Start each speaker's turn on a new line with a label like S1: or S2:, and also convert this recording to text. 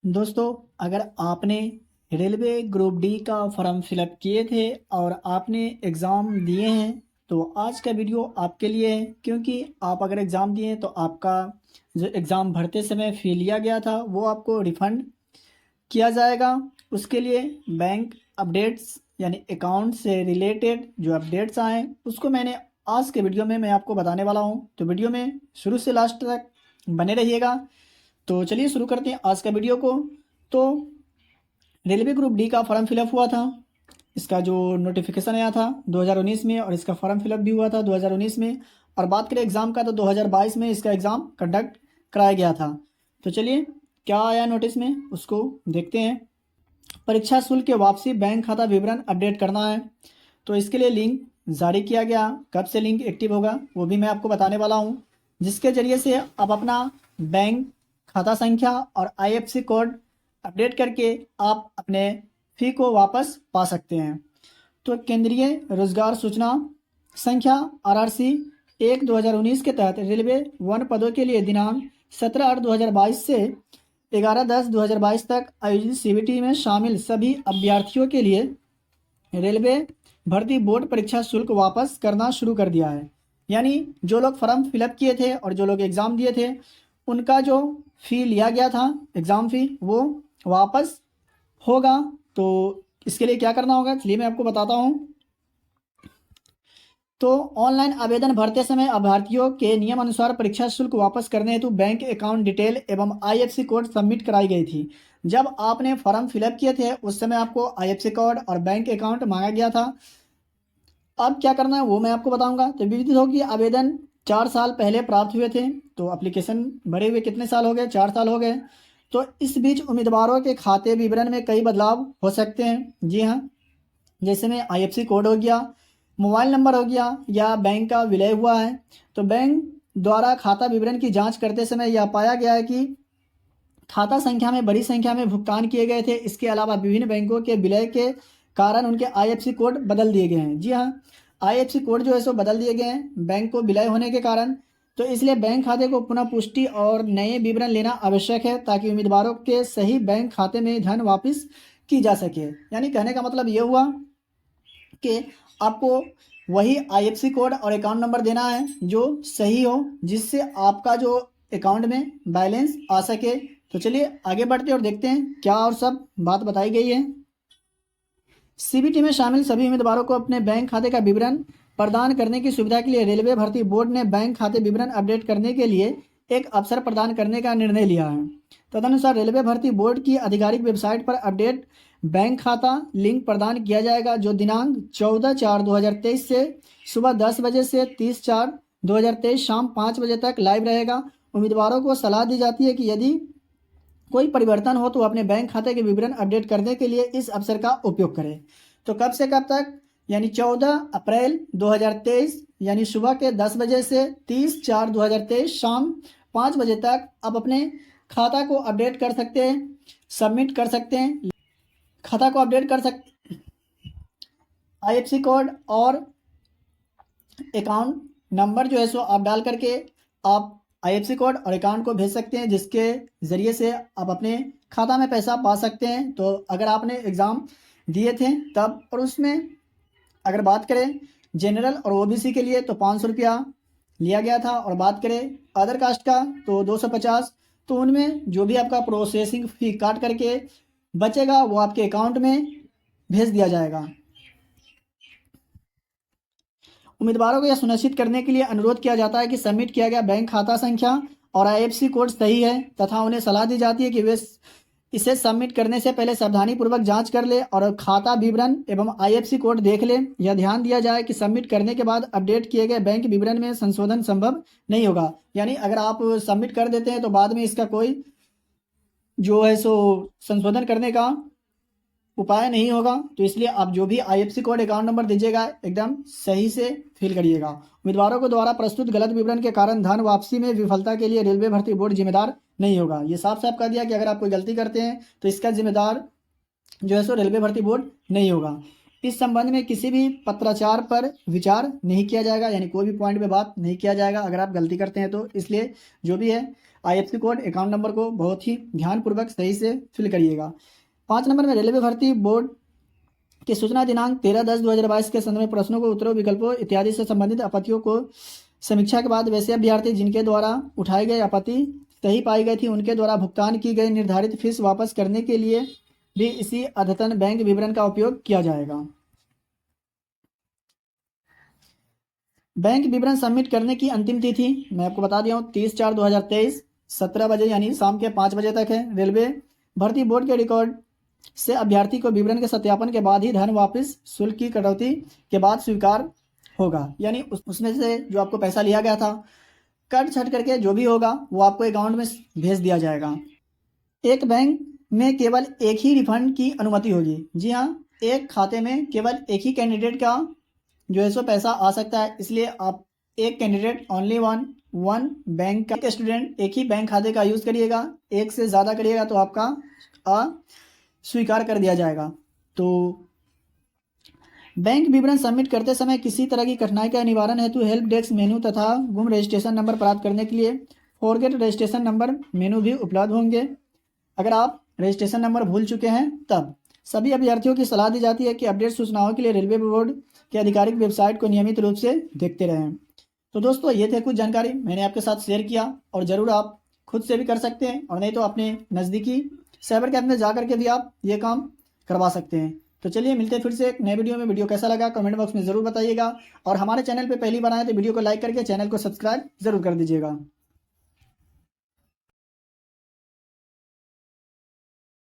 S1: दोस्तों, अगर आपने रेलवे ग्रुप डी का फॉर्म फिलअप किए थे और आपने एग्ज़ाम दिए हैं तो आज का वीडियो आपके लिए है। क्योंकि आप अगर एग्ज़ाम दिए हैं तो आपका जो एग्ज़ाम भरते समय फ़ी लिया गया था वो आपको रिफ़ंड किया जाएगा। उसके लिए बैंक अपडेट्स यानी अकाउंट से रिलेटेड जो अपडेट्स आए उसको मैंने आज के वीडियो में मैं आपको बताने वाला हूँ। तो वीडियो में शुरू से लास्ट तक बने रहिएगा। तो चलिए शुरू करते हैं आज का वीडियो को। तो रेलवे ग्रुप डी का फॉर्म फिलअप हुआ था। इसका जो नोटिफिकेशन आया था 2019 में और इसका फॉर्म फिलअप भी हुआ था 2019 में। और बात करें एग्ज़ाम का तो 2022 में इसका एग्ज़ाम कंडक्ट कराया गया था। तो चलिए क्या आया नोटिस में उसको देखते हैं। परीक्षा शुल्क के वापसी बैंक खाता विवरण अपडेट करना है। तो इसके लिए लिंक जारी किया गया। कब से लिंक एक्टिव होगा वो भी मैं आपको बताने वाला हूँ, जिसके ज़रिए से आप अपना बैंक खाता संख्या और आईएफएससी कोड अपडेट करके आप अपने फ़ी को वापस पा सकते हैं। तो केंद्रीय रोजगार सूचना संख्या आरआरसी 1/2019 के तहत रेलवे वन पदों के लिए दिनांक 17/8/2022 से 11/10/2022 तक आयोजित सीबीटी में शामिल सभी अभ्यर्थियों के लिए रेलवे भर्ती बोर्ड परीक्षा शुल्क वापस करना शुरू कर दिया है। यानी जो लोग फॉर्म फिलअप किए थे और जो लोग एग्ज़ाम दिए थे उनका जो फ़ी लिया गया था एग्ज़ाम फ़ी वो वापस होगा। तो इसके लिए क्या करना होगा चलिए मैं आपको बताता हूँ। तो ऑनलाइन आवेदन भरते समय अभ्यर्थियों के नियम अनुसार परीक्षा शुल्क वापस करने हेतु बैंक अकाउंट डिटेल एवं आईएफएससी कोड सबमिट कराई गई थी। जब आपने फॉर्म फिलअप किए थे उस समय आपको आईएफएससी कोड और बैंक अकाउंट मांगा गया था। अब क्या करना है वो मैं आपको बताऊंगा। तो विदित हो कि आवेदन 4 साल पहले प्राप्त हुए थे। तो एप्लीकेशन भरे हुए कितने साल हो गए? 4 साल हो गए। तो इस बीच उम्मीदवारों के खाते विवरण में कई बदलाव हो सकते हैं। जी हाँ, जैसे में आईएफएससी कोड हो गया, मोबाइल नंबर हो गया या बैंक का विलय हुआ है। तो बैंक द्वारा खाता विवरण की जांच करते समय यह पाया गया है कि खाता संख्या में बड़ी संख्या में भुगतान किए गए थे। इसके अलावा विभिन्न बैंकों के विलय के कारण उनके आईएफएससी कोड बदल दिए गए हैं। जी हाँ, आईएफएससी कोड जो है सो बदल दिए गए हैं बैंक को विलय होने के कारण। तो इसलिए बैंक खाते को पुनः पुष्टि और नए विवरण लेना आवश्यक है ताकि उम्मीदवारों के सही बैंक खाते में धन वापस की जा सके। यानी कहने का मतलब ये हुआ कि आपको वही आईएफएससी कोड और अकाउंट नंबर देना है जो सही हो, जिससे आपका जो अकाउंट में बैलेंस आ सके। तो चलिए आगे बढ़ते हैं और देखते हैं क्या और सब बात बताई गई है। सीबीटी में शामिल सभी उम्मीदवारों को अपने बैंक खाते का विवरण प्रदान करने की सुविधा के लिए रेलवे भर्ती बोर्ड ने बैंक खाते विवरण अपडेट करने के लिए एक अवसर प्रदान करने का निर्णय लिया है। तदनुसार रेलवे भर्ती बोर्ड की आधिकारिक वेबसाइट पर अपडेट बैंक खाता लिंक प्रदान किया जाएगा, जो दिनांक 14/4/2023 से सुबह 10 बजे से 30/4/2023 शाम 5 बजे तक लाइव रहेगा। उम्मीदवारों को सलाह दी जाती है कि यदि कोई परिवर्तन हो तो अपने बैंक खाते के विवरण अपडेट करने के लिए इस अवसर का उपयोग करें। तो कब से कब तक? यानी 14 अप्रैल 2023 यानी सुबह के 10 बजे से 30/4/2023 शाम 5 बजे तक आप अपने खाता को अपडेट कर सकते हैं, सबमिट कर सकते हैं। खाता को अपडेट कर सकते, आईएफएससी कोड और अकाउंट नंबर जो है सो आप डाल करके आप आईएफएससी कोड और अकाउंट को भेज सकते हैं, जिसके ज़रिए से आप अपने खाता में पैसा पा सकते हैं। तो अगर आपने एग्ज़ाम दिए थे तब और उसमें अगर बात करें जनरल और ओबीसी के लिए तो 500 रुपया लिया गया था, और बात करें अदर कास्ट का तो 250। तो उनमें जो भी आपका प्रोसेसिंग फ़ी काट करके बचेगा वो आपके अकाउंट में भेज दिया जाएगा। उम्मीदवारों को यह सुनिश्चित करने के लिए अनुरोध किया जाता है कि सबमिट किया गया बैंक खाता संख्या और आईएफएससी कोड सही है, तथा उन्हें सलाह दी जाती है कि वे इसे सबमिट करने से पहले सावधानीपूर्वक जांच कर ले और खाता विवरण एवं आईएफएससी कोड देख ले। यह ध्यान दिया जाए कि सबमिट करने के बाद अपडेट किए गए बैंक विवरण में संशोधन संभव नहीं होगा। यानी अगर आप सबमिट कर देते हैं तो बाद में इसका कोई जो है सो संशोधन करने का उपाय नहीं होगा। तो इसलिए आप जो भी आईएफएससी कोड अकाउंट नंबर दीजिएगा एकदम सही से फिल करिएगा। उम्मीदवारों को द्वारा प्रस्तुत गलत विवरण के कारण धन वापसी में विफलता के लिए रेलवे भर्ती बोर्ड जिम्मेदार नहीं होगा। ये साफ साफ कह दिया कि अगर आप कोई गलती करते हैं तो इसका जिम्मेदार जो है सो रेलवे भर्ती बोर्ड नहीं होगा। इस संबंध में किसी भी पत्राचार पर विचार नहीं किया जाएगा, यानी कोई भी पॉइंट पे बात नहीं किया जाएगा अगर आप गलती करते हैं तो। इसलिए जो भी है IFSC कोड, अकाउंट नंबर को बहुत ही ध्यानपूर्वक सही से फिल करिएगा। 5 नंबर में रेलवे भर्ती बोर्ड की सूचना दिनांक 13/10/2022 के संदर्भ में प्रश्नों को, उत्तरों, विकल्पों इत्यादि से संबंधित आपत्तियों को समीक्षा के बाद वैसे अभ्यर्थी जिनके द्वारा उठाई गई आपत्ति सही पाई गई थी उनके द्वारा भुगतान की गई निर्धारित फीस वापस करने के लिए भी इसी अद्यतन बैंक विवरण का उपयोग किया जाएगा। बैंक विवरण सबमिट करने की अंतिम तिथि मैं आपको बता दिया हूँ 30/4/2023 17 बजे यानी शाम के 5 बजे तक है। रेलवे भर्ती बोर्ड के रिकॉर्ड से अभ्यर्थी को विवरण के सत्यापन के बाद ही धन वापस शुल्क की कटौती के बाद स्वीकार होगा, यानी उसमें से जो आपको पैसा लिया गया था कट छट करके जो भी होगा वो आपको अकाउंट में भेज दिया जाएगा। एक बैंक में केवल एक ही रिफंड की अनुमति होगी। जी हाँ, एक खाते में केवल एक ही कैंडिडेट का जो है सो पैसा आ सकता है, इसलिए आप एक कैंडिडेट ओनली वन बैंक का स्टूडेंट एक ही बैंक खाते का यूज़ करिएगा। एक से ज़्यादा करिएगा तो आपका स्वीकार कर दिया जाएगा। तो बैंक विवरण सबमिट करते समय किसी तरह की कठिनाई का निवारण हेतु हेल्प डेस्क मेनू तथा गुम रजिस्ट्रेशन नंबर प्राप्त करने के लिए फॉरगेट रजिस्ट्रेशन नंबर मेनू भी उपलब्ध होंगे। अगर आप रजिस्ट्रेशन नंबर भूल चुके हैं तब सभी अभ्यर्थियों की सलाह दी जाती है कि अपडेट सूचनाओं के लिए रेलवे बोर्ड के आधिकारिक वेबसाइट को नियमित रूप से देखते रहें। तो दोस्तों ये थे कुछ जानकारी मैंने आपके साथ शेयर किया, और ज़रूर आप खुद से भी कर सकते हैं, और नहीं तो अपने नज़दीकी साइबर कैफे में जा करके भी आप ये काम करवा सकते हैं। तो चलिए मिलते हैं फिर से एक नए वीडियो में। वीडियो कैसा लगा कमेंट बॉक्स में ज़रूर बताइएगा, और हमारे चैनल पे पहली बार आए तो वीडियो को लाइक करके चैनल को सब्सक्राइब ज़रूर कर दीजिएगा।